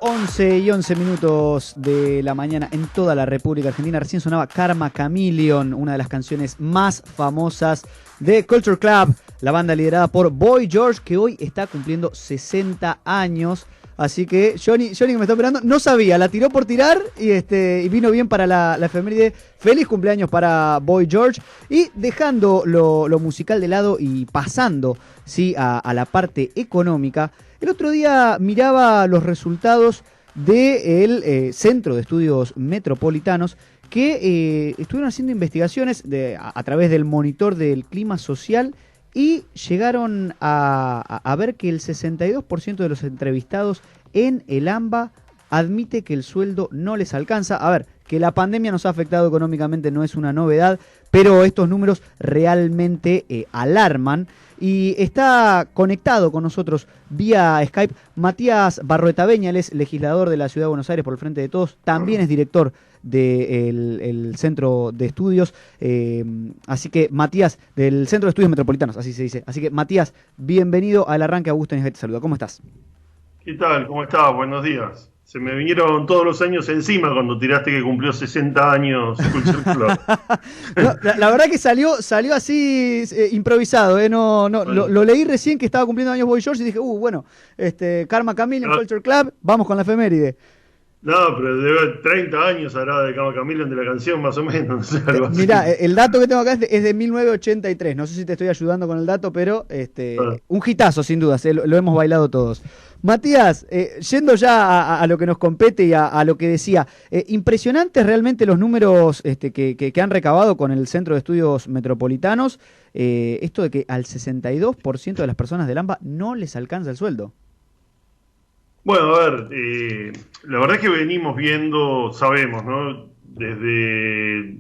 11:11 de la mañana en toda la República Argentina. Recién sonaba Karma Chameleon, una de las canciones más famosas de Culture Club, la banda liderada por Boy George, que hoy está cumpliendo 60 años. Así que Johnny que me está esperando, no sabía, la tiró por tirar y vino bien para la efeméride. Feliz cumpleaños para Boy George. Y dejando lo musical de lado y pasando ¿sí? a la parte económica, el otro día miraba los resultados del Centro de Estudios Metropolitanos que estuvieron haciendo investigaciones a través del monitor del clima social y llegaron a ver que el 62% de los entrevistados en el AMBA admite que el sueldo no les alcanza. A ver, que la pandemia nos ha afectado económicamente no es una novedad, pero estos números realmente alarman. Y está conectado con nosotros vía Skype Matías Barroetaveña, él es legislador de la Ciudad de Buenos Aires por el Frente de Todos, también es director del Centro de Estudios, así que Matías, del Centro de Estudios Metropolitanos, así se dice. Así que Matías, bienvenido al arranque. Augusto Nisbet te saluda, ¿cómo estás? ¿Qué tal? ¿Cómo estás? Buenos días. Se me vinieron todos los años encima cuando tiraste que cumplió 60 años Culture Club. No, la verdad que salió así improvisado, ¿eh? Bueno. Lo leí recién que estaba cumpliendo años Boy George y dije, bueno, Karma Chameleon, Culture Club, vamos con la efeméride. No, pero debe 30 años hará de Karma Chameleon de la canción, más o menos. No sé, algo así. Mirá, el dato que tengo acá es de 1983. No sé si te estoy ayudando con el dato, pero un hitazo, sin dudas. Lo hemos bailado todos. Matías, yendo ya a lo que nos compete y a lo que decía, impresionantes realmente los números que han recabado con el Centro de Estudios Metropolitanos. Esto de que al 62% de las personas del AMBA no les alcanza el sueldo. Bueno, a ver, la verdad es que venimos viendo, sabemos, ¿no? Desde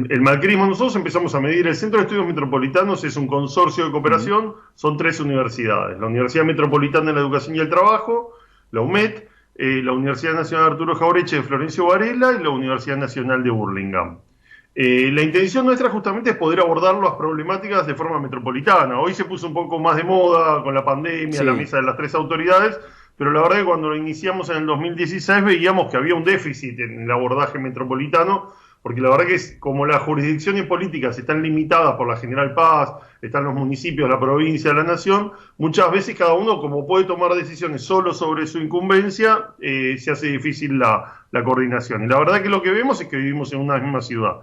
el macrismo, nosotros empezamos a medir. El Centro de Estudios Metropolitanos es un consorcio de cooperación, son 3 universidades: la Universidad Metropolitana de la Educación y el Trabajo, la UMED, la Universidad Nacional Arturo Jaureche de Florencio Varela y la Universidad Nacional de Burlingame. La intención nuestra justamente es poder abordar las problemáticas de forma metropolitana. Hoy se puso un poco más de moda con la pandemia, la mesa de las 3 autoridades, pero la verdad es que cuando lo iniciamos en el 2016 veíamos que había un déficit en el abordaje metropolitano, porque la verdad que es como las jurisdicciones políticas están limitadas por la General Paz, están los municipios, la provincia, la nación, muchas veces cada uno, como puede tomar decisiones solo sobre su incumbencia, se hace difícil la coordinación. Y la verdad que lo que vemos es que vivimos en una misma ciudad.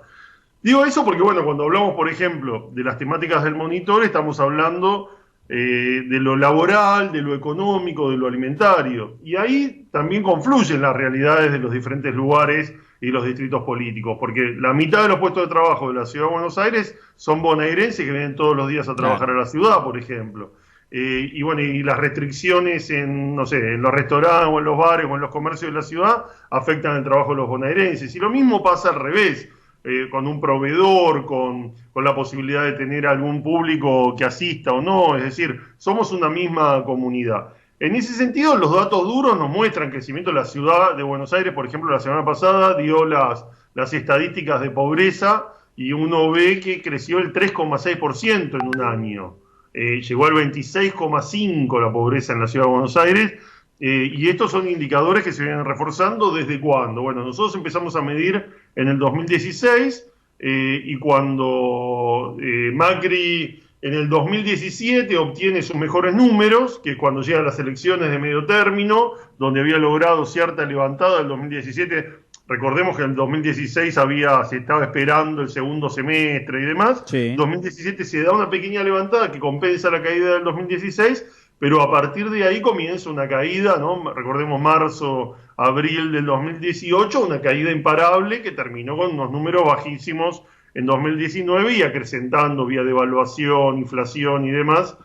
Digo eso porque, bueno, cuando hablamos, por ejemplo, de las temáticas del monitor, estamos hablando de lo laboral, de lo económico, de lo alimentario. Y ahí también confluyen las realidades de los diferentes lugares y los distritos políticos, porque la mitad de los puestos de trabajo de la Ciudad de Buenos Aires son bonaerenses que vienen todos los días a trabajar a la ciudad, por ejemplo. Y bueno, y las restricciones en, no sé, en los restaurantes o en los bares o en los comercios de la ciudad afectan el trabajo de los bonaerenses. Y lo mismo pasa al revés. Con un proveedor, con la posibilidad de tener algún público que asista o no, es decir, somos una misma comunidad. En ese sentido, los datos duros nos muestran crecimiento de la ciudad de Buenos Aires. Por ejemplo, la semana pasada dio las estadísticas de pobreza y uno ve que creció el 3,6% en un año. Llegó al 26,5% la pobreza en la ciudad de Buenos Aires. Y estos son indicadores que se vienen reforzando. ¿Desde cuándo? Bueno, nosotros empezamos a medir en el 2016 y cuando Macri en el 2017 obtiene sus mejores números, que es cuando llegan las elecciones de medio término, donde había logrado cierta levantada. El 2017, recordemos que en el 2016 se estaba esperando el segundo semestre y demás. Sí. 2017 se da una pequeña levantada que compensa la caída del 2016, pero a partir de ahí comienza una caída, ¿no? Recordemos marzo, abril del 2018, una caída imparable que terminó con unos números bajísimos en 2019 y acrecentando vía devaluación, inflación y demás,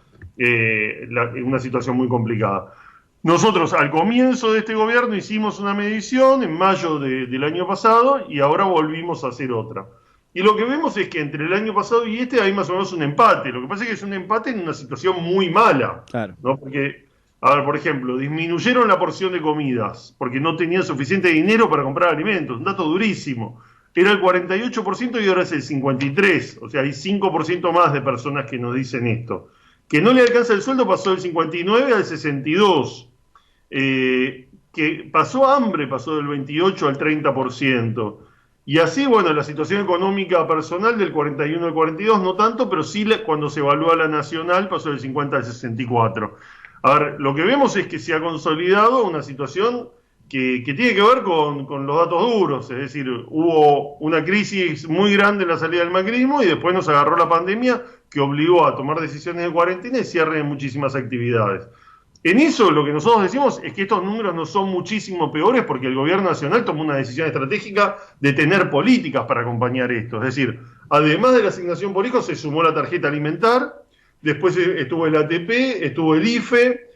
una situación muy complicada. Nosotros al comienzo de este gobierno hicimos una medición en mayo del año pasado y ahora volvimos a hacer otra. Y lo que vemos es que entre el año pasado y este hay más o menos un empate. Lo que pasa es que es un empate en una situación muy mala. Claro. ¿No? Porque, a ver, por ejemplo, disminuyeron la porción de comidas porque no tenían suficiente dinero para comprar alimentos. Un dato durísimo. Era el 48% y ahora es el 53%. O sea, hay 5% más de personas que nos dicen esto. Que no le alcanza el sueldo pasó del 59 al 62%. que pasó hambre, pasó del 28 al 30%. Y así, bueno, la situación económica personal del 41 al 42 no tanto, pero sí cuando se evalúa la nacional pasó del 50 al 64. A ver, lo que vemos es que se ha consolidado una situación que tiene que ver con los datos duros, es decir, hubo una crisis muy grande en la salida del macrismo y después nos agarró la pandemia que obligó a tomar decisiones de cuarentena y cierre de muchísimas actividades. En eso lo que nosotros decimos es que estos números no son muchísimo peores porque el gobierno nacional tomó una decisión estratégica de tener políticas para acompañar esto. Es decir, además de la asignación por hijos, se sumó la tarjeta alimentar, después estuvo el ATP, estuvo el IFE,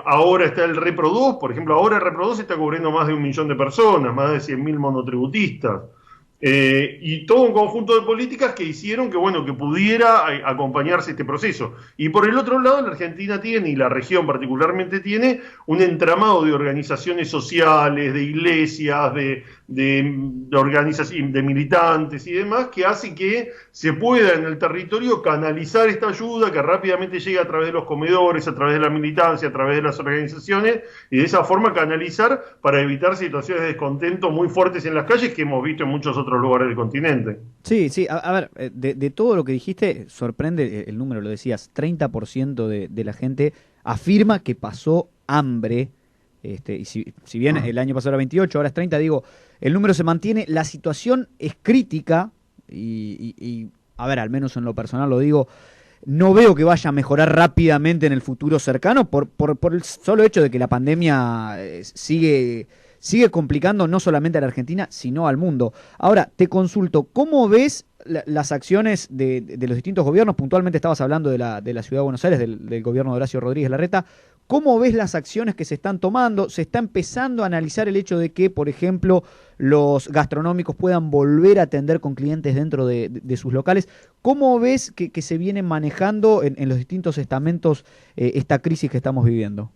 ahora está el Repro 2, por ejemplo, ahora el Repro 2 está cubriendo más de 1 millón de personas, más de 100.000 monotributistas. Y todo un conjunto de políticas que hicieron que, bueno, que pudiera acompañarse este proceso. Y por el otro lado, la Argentina tiene, y la región particularmente tiene, un entramado de organizaciones sociales, de iglesias, de organizaciones, de militantes y demás, que hace que se pueda en el territorio canalizar esta ayuda, que rápidamente llegue a través de los comedores, a través de la militancia, a través de las organizaciones, y de esa forma canalizar para evitar situaciones de descontento muy fuertes en las calles que hemos visto en muchos otros lugares del continente. Sí, sí, a ver, de todo lo que dijiste, sorprende el número, lo decías, 30% de la gente afirma que pasó hambre, y si bien el año pasado era 28, ahora es 30, digo, el número se mantiene, la situación es crítica, y a ver, al menos en lo personal lo digo, no veo que vaya a mejorar rápidamente en el futuro cercano por el solo hecho de que la pandemia sigue complicando no solamente a la Argentina, sino al mundo. Ahora, te consulto, ¿cómo ves las acciones de los distintos gobiernos? Puntualmente estabas hablando de la Ciudad de Buenos Aires, del gobierno de Horacio Rodríguez Larreta. ¿Cómo ves las acciones que se están tomando? ¿Se está empezando a analizar el hecho de que, por ejemplo, los gastronómicos puedan volver a atender con clientes dentro de sus locales? ¿Cómo ves que se viene manejando en los distintos estamentos esta crisis que estamos viviendo?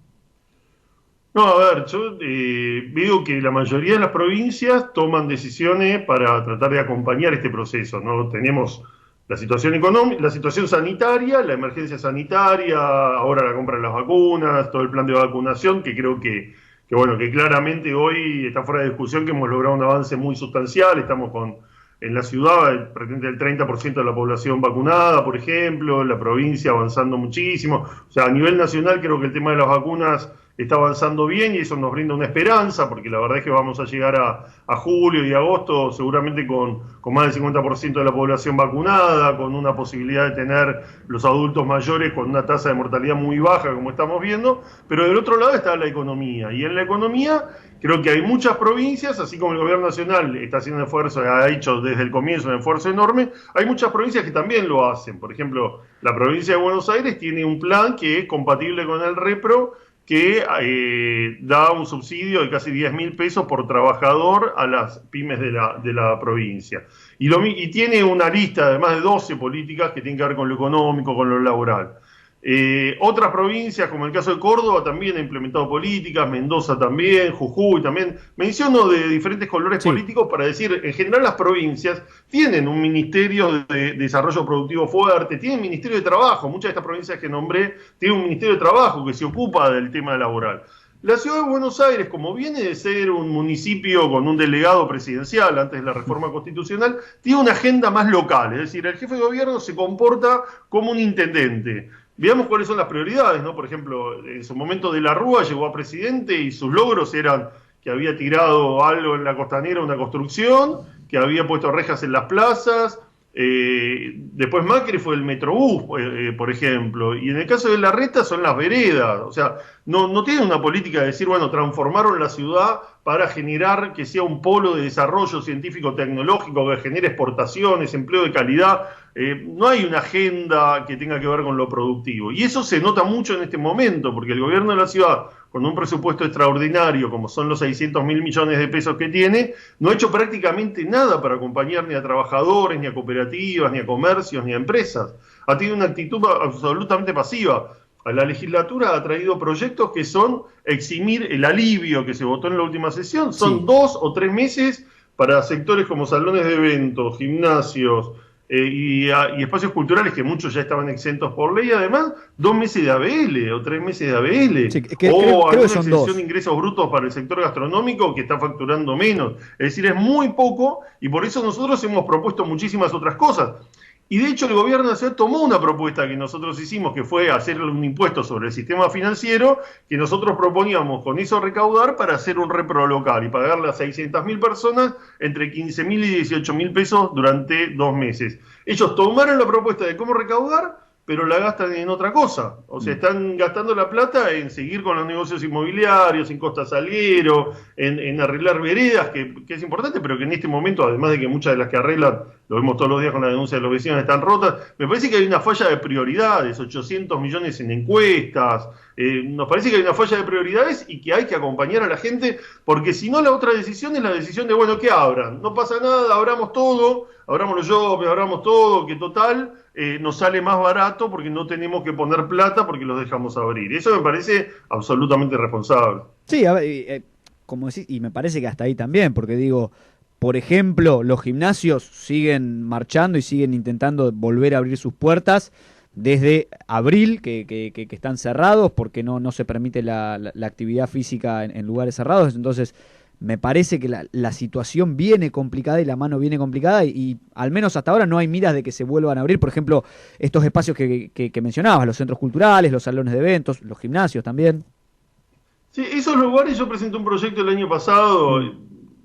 No, a ver, yo veo que la mayoría de las provincias toman decisiones para tratar de acompañar este proceso, ¿no? Tenemos la situación económica, la situación sanitaria, la emergencia sanitaria, ahora la compra de las vacunas, todo el plan de vacunación, que creo que bueno, que claramente hoy está fuera de discusión que hemos logrado un avance muy sustancial, estamos en la ciudad, pretende el 30% de la población vacunada, por ejemplo, la provincia avanzando muchísimo, o sea, a nivel nacional creo que el tema de las vacunas está avanzando bien y eso nos brinda una esperanza, porque la verdad es que vamos a llegar a julio y agosto seguramente con más del 50% de la población vacunada, con una posibilidad de tener los adultos mayores con una tasa de mortalidad muy baja, como estamos viendo, pero del otro lado está la economía, y en la economía creo que hay muchas provincias, así como el gobierno nacional está haciendo un esfuerzo, ha hecho desde el comienzo un esfuerzo enorme, hay muchas provincias que también lo hacen. Por ejemplo, la provincia de Buenos Aires tiene un plan que es compatible con el Repro, que da un subsidio de casi 10.000 pesos por trabajador a las pymes de la provincia. Y tiene una lista de más de 12 políticas que tienen que ver con lo económico, con lo laboral. Otras provincias, como el caso de Córdoba, también han implementado políticas, Mendoza también, Jujuy también. Menciono de diferentes colores políticos para decir, en general las provincias tienen un ministerio de desarrollo productivo fuerte, tienen ministerio de trabajo, muchas de estas provincias que nombré tienen un ministerio de trabajo que se ocupa del tema laboral. La ciudad de Buenos Aires, como viene de ser un municipio con un delegado presidencial antes de la reforma constitucional, tiene una agenda más local, es decir, el jefe de gobierno se comporta como un intendente. Veamos cuáles son las prioridades, ¿no? Por ejemplo, en su momento de la Rúa llegó a presidente y sus logros eran que había tirado algo en la costanera, una construcción, que había puesto rejas en las plazas. Después Macri fue el Metrobús, por ejemplo, y en el caso de Larreta son las veredas. O sea, no tiene una política de decir, bueno, transformaron la ciudad para generar que sea un polo de desarrollo científico-tecnológico, que genere exportaciones, empleo de calidad. No hay una agenda que tenga que ver con lo productivo. Y eso se nota mucho en este momento, porque el gobierno de la ciudad, con un presupuesto extraordinario, como son los 600.000 millones de pesos que tiene, no ha hecho prácticamente nada para acompañar ni a trabajadores, ni a cooperativas, ni a comercios, ni a empresas. Ha tenido una actitud absolutamente pasiva. A la legislatura ha traído proyectos que son eximir el alivio que se votó en la última sesión. Son 2 o 3 meses para sectores como salones de eventos, gimnasios, y espacios culturales que muchos ya estaban exentos por ley, además 2 meses de ABL o 3 meses de ABL, Sí, o creo alguna que son exención dos. de ingresos brutos para el sector gastronómico que está facturando menos. Es decir, es muy poco y por eso nosotros hemos propuesto muchísimas otras cosas. Y de hecho el gobierno nacional tomó una propuesta que nosotros hicimos, que fue hacer un impuesto sobre el sistema financiero, que nosotros proponíamos con eso recaudar para hacer un repro local y pagarle a 600.000 personas entre 15.000 y 18.000 pesos durante 2 meses. Ellos tomaron la propuesta de cómo recaudar, pero la gastan en otra cosa. O sea, están gastando la plata en seguir con los negocios inmobiliarios, en Costa Salguero, en arreglar veredas, que es importante, pero que en este momento, además de que muchas de las que arreglan, lo vemos todos los días con la denuncia de los vecinos, están rotas, me parece que hay una falla de prioridades, 800 millones en encuestas, nos parece que hay una falla de prioridades y que hay que acompañar a la gente, porque si no la otra decisión es la decisión de, bueno, que abran, no pasa nada, abramos todo, abramos los shopping, abramos todo, que total nos sale más barato porque no tenemos que poner plata porque los dejamos abrir. Eso me parece absolutamente irresponsable. Sí, a ver, como decís, y me parece que hasta ahí también, porque digo, por ejemplo, los gimnasios siguen marchando y siguen intentando volver a abrir sus puertas desde abril, que están cerrados porque no se permite la actividad física en lugares cerrados. Entonces, me parece que la situación viene complicada y la mano viene complicada y al menos hasta ahora no hay miras de que se vuelvan a abrir. Por ejemplo, estos espacios que mencionabas, los centros culturales, los salones de eventos, los gimnasios también. Sí, esos lugares yo presenté un proyecto el año pasado,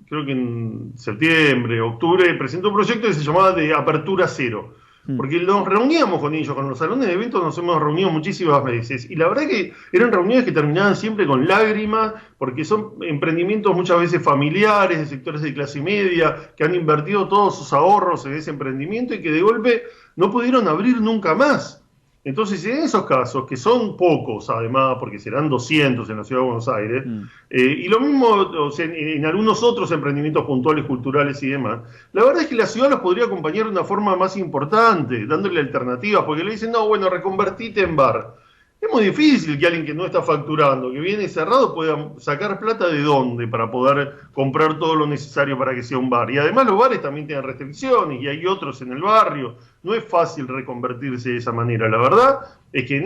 creo que en septiembre, octubre, presenté un proyecto que se llamaba de Apertura Cero. Porque nos reuníamos con ellos, con los salones de eventos nos hemos reunido muchísimas veces y la verdad que eran reuniones que terminaban siempre con lágrimas porque son emprendimientos muchas veces familiares, de sectores de clase media, que han invertido todos sus ahorros en ese emprendimiento y que de golpe no pudieron abrir nunca más. Entonces, en esos casos, que son pocos además, porque serán 200 en la Ciudad de Buenos Aires, y lo mismo o sea, en algunos otros emprendimientos puntuales, culturales y demás, la verdad es que la ciudad los podría acompañar de una forma más importante, dándole alternativas, porque le dicen, no, bueno, reconvertite en bar. Es muy difícil que alguien que no está facturando, que viene cerrado, pueda sacar plata de dónde para poder comprar todo lo necesario para que sea un bar. Y además los bares también tienen restricciones y hay otros en el barrio. No es fácil reconvertirse de esa manera. La verdad es que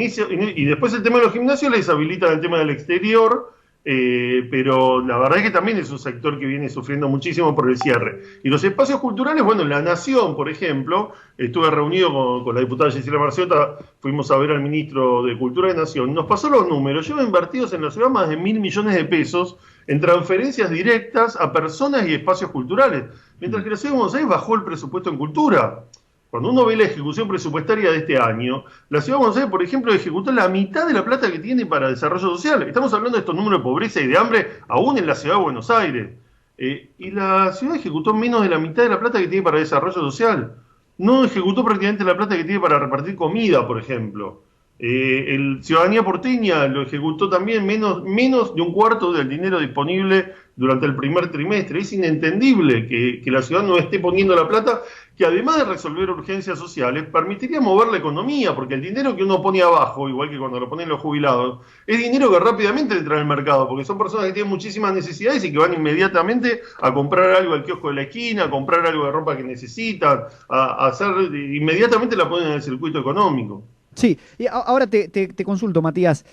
y después el tema de los gimnasios les habilitan el tema del exterior, pero la verdad es que también es un sector que viene sufriendo muchísimo por el cierre. Y los espacios culturales, bueno, La Nación, por ejemplo, estuve reunido con la diputada Gisela Marciota, fuimos a ver al ministro de Cultura de Nación, nos pasó los números, llevan invertidos en la ciudad más de 1.000 millones de pesos en transferencias directas a personas y espacios culturales, mientras que la ciudad de Buenos Aires bajó el presupuesto en cultura. Cuando uno ve la ejecución presupuestaria de este año, la Ciudad de Buenos Aires, por ejemplo, ejecutó la mitad de la plata que tiene para desarrollo social. Estamos hablando de estos números de pobreza y de hambre aún en la Ciudad de Buenos Aires. Y la ciudad ejecutó menos de la mitad de la plata que tiene para desarrollo social. No ejecutó prácticamente la plata que tiene para repartir comida, por ejemplo. El Ciudadanía Porteña lo ejecutó también menos de un cuarto del dinero disponible durante el primer trimestre. Es inentendible que la ciudad no esté poniendo la plata, que además de resolver urgencias sociales, permitiría mover la economía, porque el dinero que uno pone abajo, igual que cuando lo ponen los jubilados, es dinero que rápidamente entra en el mercado, porque son personas que tienen muchísimas necesidades y que van inmediatamente a comprar algo al kiosco de la esquina, a comprar algo de ropa que necesitan, a hacer, inmediatamente la ponen en el circuito económico. Sí, y ahora te consulto, Matías.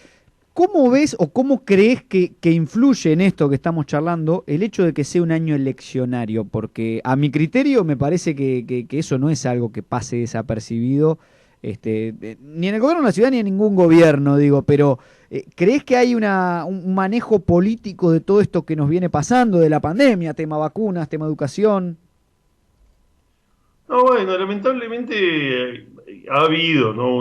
¿Cómo ves o cómo crees que influye en esto que estamos charlando el hecho de que sea un año eleccionario? Porque a mi criterio me parece que eso no es algo que pase desapercibido, ni en el gobierno de la ciudad ni en ningún gobierno, digo, pero ¿crees que hay un manejo político de todo esto que nos viene pasando, de la pandemia, tema vacunas, tema educación? No, bueno, lamentablemente ha habido, ¿no?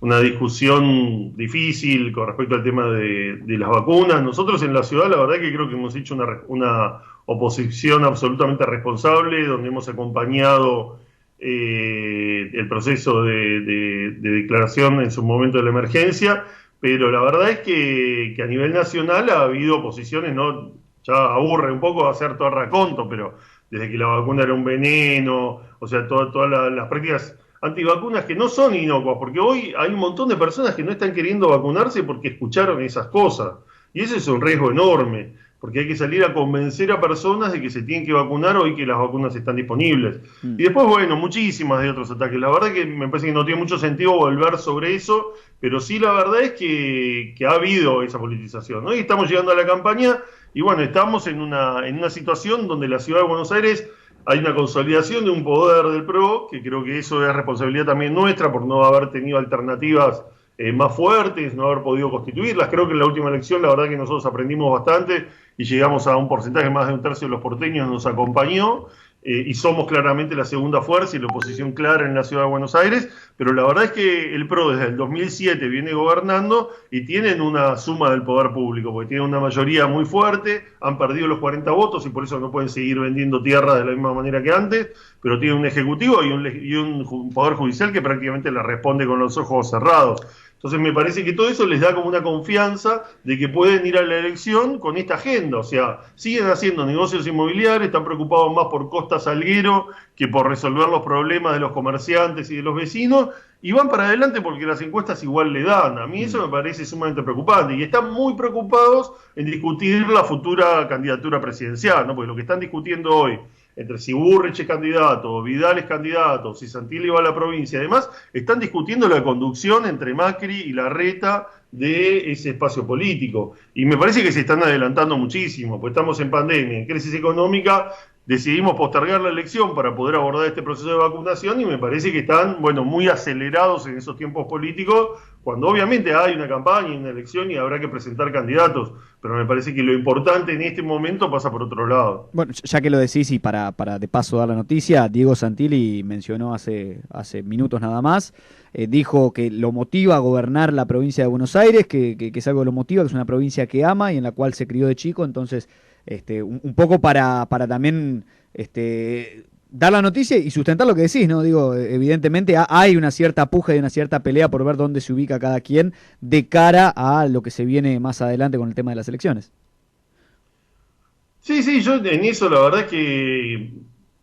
una discusión difícil con respecto al tema de las vacunas. Nosotros en la ciudad, la verdad que creo que hemos hecho una oposición absolutamente responsable, donde hemos acompañado el proceso de declaración en su momento de la emergencia, pero la verdad es que a nivel nacional ha habido oposiciones, ¿no? Ya aburre un poco hacer todo el raconto, pero desde que la vacuna era un veneno, o sea, todas las prácticas antivacunas que no son inocuas, porque hoy hay un montón de personas que no están queriendo vacunarse porque escucharon esas cosas. Y ese es un riesgo enorme, porque hay que salir a convencer a personas de que se tienen que vacunar hoy que las vacunas están disponibles. Y después, bueno, muchísimas de otros ataques. La verdad que me parece que no tiene mucho sentido volver sobre eso, pero sí la verdad es que ha habido esa politización, ¿no? Y estamos llegando a la campaña y bueno, estamos en una situación donde la ciudad de Buenos Aires hay una consolidación de un poder del PRO, que creo que eso es responsabilidad también nuestra por no haber tenido alternativas más fuertes, no haber podido constituirlas. Creo que en la última elección la verdad que nosotros aprendimos bastante y llegamos a un porcentaje, más de un tercio de los porteños nos acompañó, y somos claramente la segunda fuerza y la oposición clara en la ciudad de Buenos Aires, pero la verdad es que el PRO desde el 2007 viene gobernando y tienen una suma del poder público, porque tienen una mayoría muy fuerte, han perdido los 40 votos y por eso no pueden seguir vendiendo tierra de la misma manera que antes, pero tienen un ejecutivo y un poder judicial que prácticamente le responde con los ojos cerrados. Entonces me parece que todo eso les da como una confianza de que pueden ir a la elección con esta agenda. O sea, siguen haciendo negocios inmobiliarios, están preocupados más por Costa Salguero que por resolver los problemas de los comerciantes y de los vecinos, y van para adelante porque las encuestas igual le dan. A mí eso me parece sumamente preocupante. Y están muy preocupados en discutir la futura candidatura presidencial, ¿no? Porque lo que están discutiendo hoy entre si Burrich es candidato, Vidal es candidato, si Santilli va a la provincia, además están discutiendo la conducción entre Macri y Larreta de ese espacio político. Y me parece que se están adelantando muchísimo, porque estamos en pandemia, en crisis económica, decidimos postergar la elección para poder abordar este proceso de vacunación y me parece que están, bueno, muy acelerados en esos tiempos políticos, cuando obviamente hay una campaña y una elección y habrá que presentar candidatos, pero me parece que lo importante en este momento pasa por otro lado. Bueno, ya que lo decís y para de paso dar la noticia, Diego Santilli mencionó hace minutos nada más, dijo que lo motiva a gobernar la provincia de Buenos Aires, que es algo que lo motiva, que es una provincia que ama y en la cual se crió de chico, entonces un poco para también dar la noticia y sustentar lo que decís, ¿no? Digo, evidentemente hay una cierta puja y una cierta pelea por ver dónde se ubica cada quien de cara a lo que se viene más adelante con el tema de las elecciones. Sí, yo en eso la verdad es que,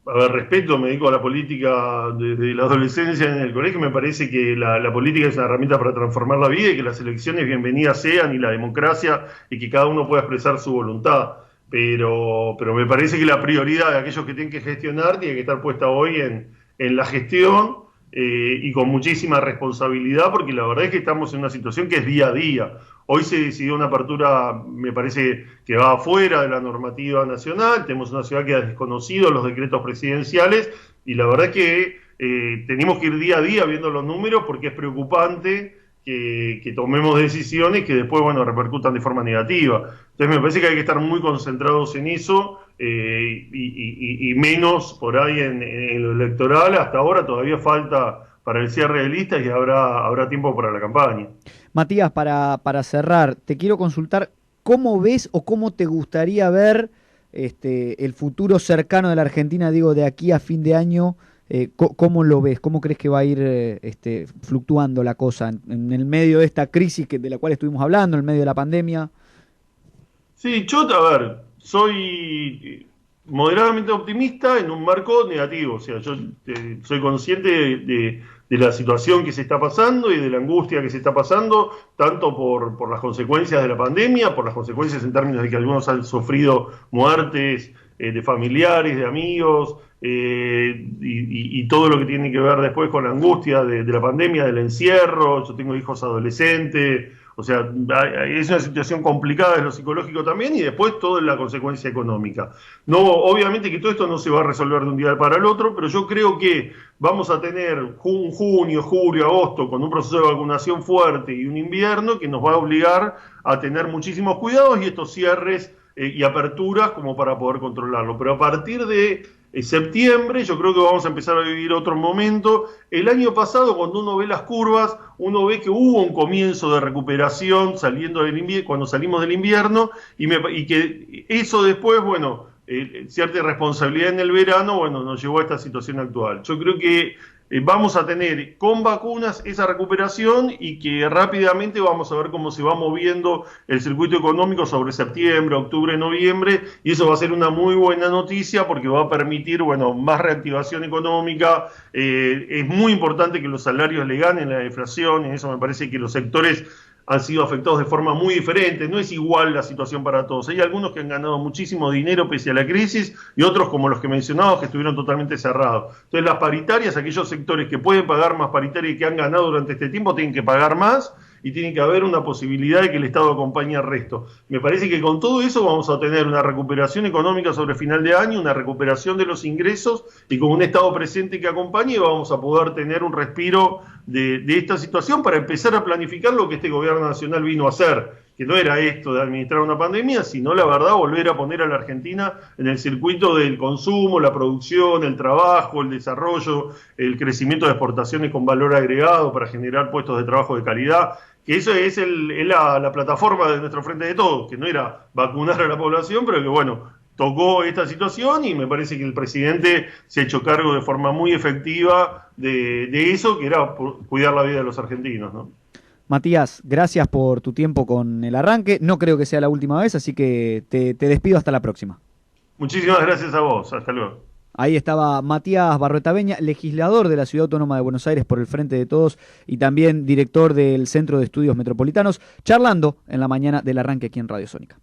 a ver, respeto, me dedico a la política desde la adolescencia en el colegio, me parece que la política es una herramienta para transformar la vida y que las elecciones bienvenidas sean y la democracia y que cada uno pueda expresar su voluntad. Pero me parece que la prioridad de aquellos que tienen que gestionar tiene que estar puesta hoy en la gestión y con muchísima responsabilidad, porque la verdad es que estamos en una situación que es día a día. Hoy se decidió una apertura, me parece que va afuera de la normativa nacional, tenemos una ciudad que ha desconocido los decretos presidenciales y la verdad es que tenemos que ir día a día viendo los números porque es preocupante que tomemos decisiones que después, bueno, repercutan de forma negativa. Entonces me parece que hay que estar muy concentrados en eso y menos por ahí en lo electoral. Hasta ahora todavía falta para el cierre de listas y habrá tiempo para la campaña. Matías, para cerrar, te quiero consultar cómo ves o cómo te gustaría ver el futuro cercano de la Argentina, digo, de aquí a fin de año. ¿Cómo lo ves? ¿Cómo crees que va a ir fluctuando la cosa en el medio de esta crisis de la cual estuvimos hablando, en el medio de la pandemia? Sí, yo, a ver, soy moderadamente optimista en un marco negativo. O sea, yo soy consciente de la situación que se está pasando y de la angustia que se está pasando, tanto por las consecuencias de la pandemia, por las consecuencias en términos de que algunos han sufrido muertes de familiares, de amigos, y todo lo que tiene que ver después con la angustia de la pandemia, del encierro. Yo tengo hijos adolescentes, o sea, es una situación complicada en lo psicológico también y después toda la consecuencia económica. No, obviamente que todo esto no se va a resolver de un día para el otro, pero yo creo que vamos a tener junio, julio, agosto con un proceso de vacunación fuerte y un invierno que nos va a obligar a tener muchísimos cuidados y estos cierres y aperturas como para poder controlarlo. Pero a partir de septiembre yo creo que vamos a empezar a vivir otro momento. El año pasado, cuando uno ve las curvas, uno ve que hubo un comienzo de recuperación cuando salimos del invierno y que eso después, bueno, cierta irresponsabilidad en el verano, bueno, nos llevó a esta situación actual. Yo creo que vamos a tener con vacunas esa recuperación y que rápidamente vamos a ver cómo se va moviendo el circuito económico sobre septiembre, octubre, noviembre, y eso va a ser una muy buena noticia porque va a permitir, bueno, más reactivación económica. Es muy importante que los salarios le ganen la inflación, y eso me parece que los sectores han sido afectados de forma muy diferente. No es igual la situación para todos. Hay algunos que han ganado muchísimo dinero pese a la crisis y otros, como los que mencionaba, que estuvieron totalmente cerrados. Entonces, las paritarias, aquellos sectores que pueden pagar más paritaria y que han ganado durante este tiempo, tienen que pagar más y tiene que haber una posibilidad de que el Estado acompañe al resto. Me parece que con todo eso vamos a tener una recuperación económica sobre final de año, una recuperación de los ingresos y con un Estado presente que acompañe vamos a poder tener un respiro de esta situación para empezar a planificar lo que este gobierno nacional vino a hacer, que no era esto de administrar una pandemia, sino la verdad volver a poner a la Argentina en el circuito del consumo, la producción, el trabajo, el desarrollo, el crecimiento de exportaciones con valor agregado para generar puestos de trabajo de calidad, que eso es la plataforma de nuestro Frente de Todos, que no era vacunar a la población, pero que bueno, tocó esta situación y me parece que el presidente se ha hecho cargo de forma muy efectiva de eso, que era cuidar la vida de los argentinos, ¿no? Matías, gracias por tu tiempo con el arranque. No creo que sea la última vez, así que te despido hasta la próxima. Muchísimas gracias a vos. Hasta luego. Ahí estaba Matías Barruetaveña, legislador de la Ciudad Autónoma de Buenos Aires por el Frente de Todos y también director del Centro de Estudios Metropolitanos, charlando en la mañana del arranque aquí en Radio Sónica.